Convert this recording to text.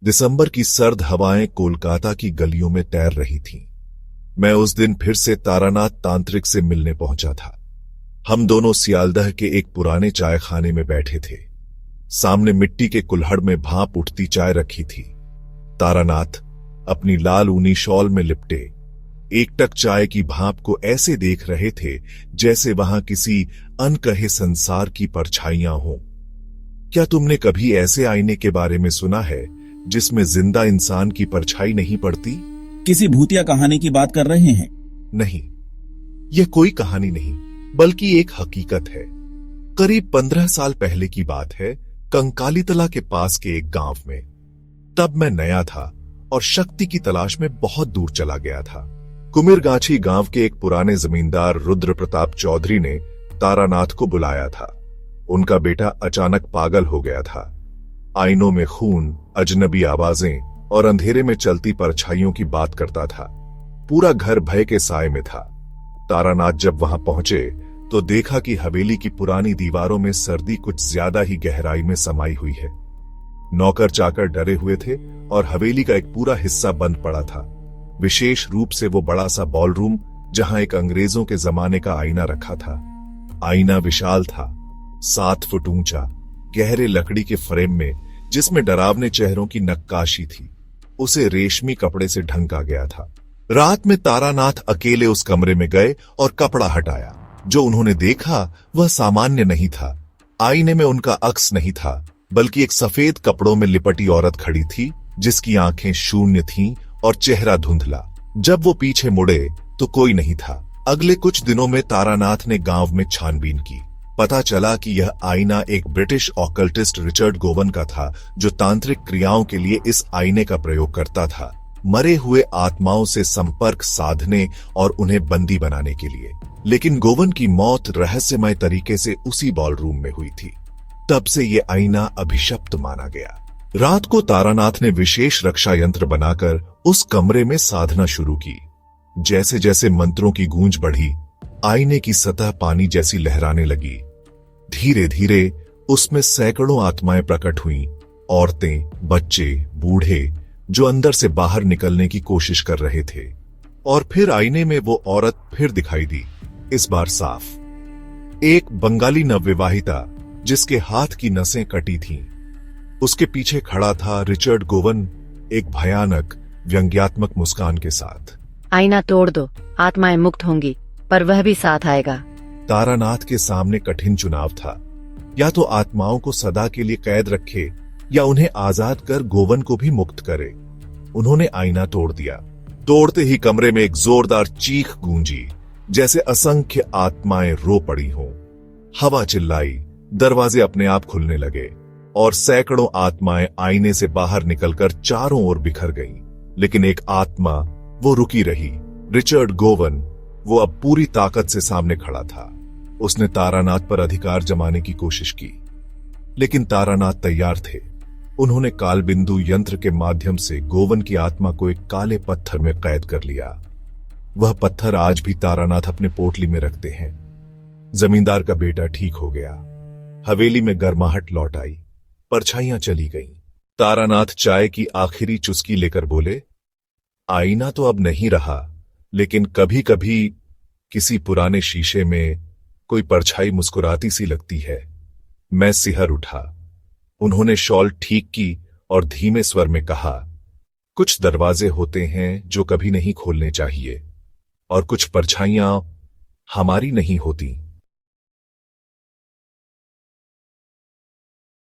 दिसंबर की सर्द हवाएं कोलकाता की गलियों में तैर रही थीं। मैं उस दिन फिर से तारानाथ तांत्रिक से मिलने पहुंचा था। हम दोनों सियालदह के एक पुराने चाय खाने में बैठे थे। सामने मिट्टी के कुल्हड़ में भाप उठती चाय रखी थी। तारानाथ अपनी लाल ऊनी शॉल में लिपटे एकटक चाय की भाप को ऐसे देख रहे थे जैसे वहां किसी अनकहे संसार की परछाइयां हों। क्या तुमने कभी ऐसे आईने के बारे में सुना है जिसमें जिंदा इंसान की परछाई नहीं पड़ती? किसी भूतिया कहानी की बात कर रहे हैं? नहीं, यह कोई कहानी नहीं बल्कि एक हकीकत है। करीब 15 साल पहले की बात है, कंकालीतला के पास के एक गांव में। तब मैं नया था और शक्ति की तलाश में बहुत दूर चला गया था। कुमिरगाछी गांव के एक पुराने जमींदार रुद्र प्रताप चौधरी ने तारानाथ को बुलाया था। उनका बेटा अचानक पागल हो गया था। आईनों में खून, अजनबी आवाजें और अंधेरे में चलती परछाइयों की बात करता था। पूरा घर भय के साए में था। तारानाथ जब वहां पहुंचे तो देखा कि हवेली की पुरानी दीवारों में सर्दी कुछ ज्यादा ही गहराई में समाई हुई है। नौकर चाकर डरे हुए थे और हवेली का एक पूरा हिस्सा बंद पड़ा था, विशेष रूप से वो बड़ा सा बॉलरूम जहां एक अंग्रेजों के जमाने का आईना रखा था। आईना विशाल था, 7 फुट ऊंचा, गहरे लकड़ी के फ्रेम में जिसमें डरावने चेहरों की नक्काशी थी। उसे रेशमी कपड़े से ढंका गया था। रात में तारानाथ अकेले उस कमरे में गए और कपड़ा हटाया। जो उन्होंने देखा वह सामान्य नहीं था। आईने में उनका अक्स नहीं था बल्कि एक सफेद कपड़ों में लिपटी औरत खड़ी थी जिसकी आंखें शून्य थीं और चेहरा धुंधला। जब वो पीछे मुड़े तो कोई नहीं था। अगले कुछ दिनों में तारानाथ ने गांव में छानबीन की। पता चला कि यह आईना एक ब्रिटिश ऑकल्टिस्ट रिचर्ड गोवन का था जो तांत्रिक क्रियाओं के लिए इस आईने का प्रयोग करता था, मरे हुए आत्माओं से संपर्क साधने और उन्हें बंदी बनाने के लिए। लेकिन गोवन की मौत रहस्यमय तरीके से उसी बॉलरूम में हुई थी। तब से ये आईना अभिशप्त माना गया। रात को तारानाथ ने विशेष रक्षा यंत्र बनाकर उस कमरे में साधना शुरू की। जैसे जैसे मंत्रों की गूंज बढ़ी, आईने की सतह पानी जैसी लहराने लगी। धीरे धीरे उसमें सैकड़ों आत्माएं प्रकट हुईं, औरतें, बच्चे, बूढ़े, जो अंदर से बाहर निकलने की कोशिश कर रहे थे। और फिर आईने में वो औरत फिर दिखाई दी, इस बार साफ। एक बंगाली नवविवाहिता जिसके हाथ की नसें कटी थीं। उसके पीछे खड़ा था रिचर्ड गोवन, एक भयानक व्यंग्यात्मक मुस्कान के साथ। आईना तोड़ दो, आत्माएं मुक्त होंगी, पर वह भी साथ आएगा। तारानाथ के सामने कठिन चुनाव था। या तो आत्माओं को सदा के लिए कैद रखे या उन्हें आजाद कर गोवन को भी मुक्त करे। उन्होंने आईना तोड़ दिया। तोड़ते ही कमरे में एक जोरदार चीख गूंजी, जैसे असंख्य आत्माएं रो पड़ी हों। हवा चिल्लाई, दरवाजे अपने आप खुलने लगे और सैकड़ों आत्माएं आईने से बाहर निकलकर चारों ओर बिखर गईं। लेकिन एक आत्मा वो रुकी रही, रिचर्ड गोवन। वो अब पूरी ताकत से सामने खड़ा था। उसने तारानाथ पर अधिकार जमाने की कोशिश की, लेकिन तारानाथ तैयार थे। उन्होंने कालबिंदु यंत्र के माध्यम से गोवन की आत्मा को एक काले पत्थर में कैद कर लिया। वह पत्थर आज भी तारानाथ अपने पोटली में रखते हैं। जमींदार का बेटा ठीक हो गया। हवेली में गर्माहट लौट आई, परछाइयां चली गईं। तारानाथ चाय की आखिरी चुस्की लेकर बोले, आईना तो अब नहीं रहा, लेकिन कभी कभी किसी पुराने शीशे में कोई परछाई मुस्कुराती सी लगती है। मैं सिहर उठा। उन्होंने शॉल ठीक की और धीमे स्वर में कहा, कुछ दरवाजे होते हैं जो कभी नहीं खोलने चाहिए, और कुछ परछाइयां हमारी नहीं होती।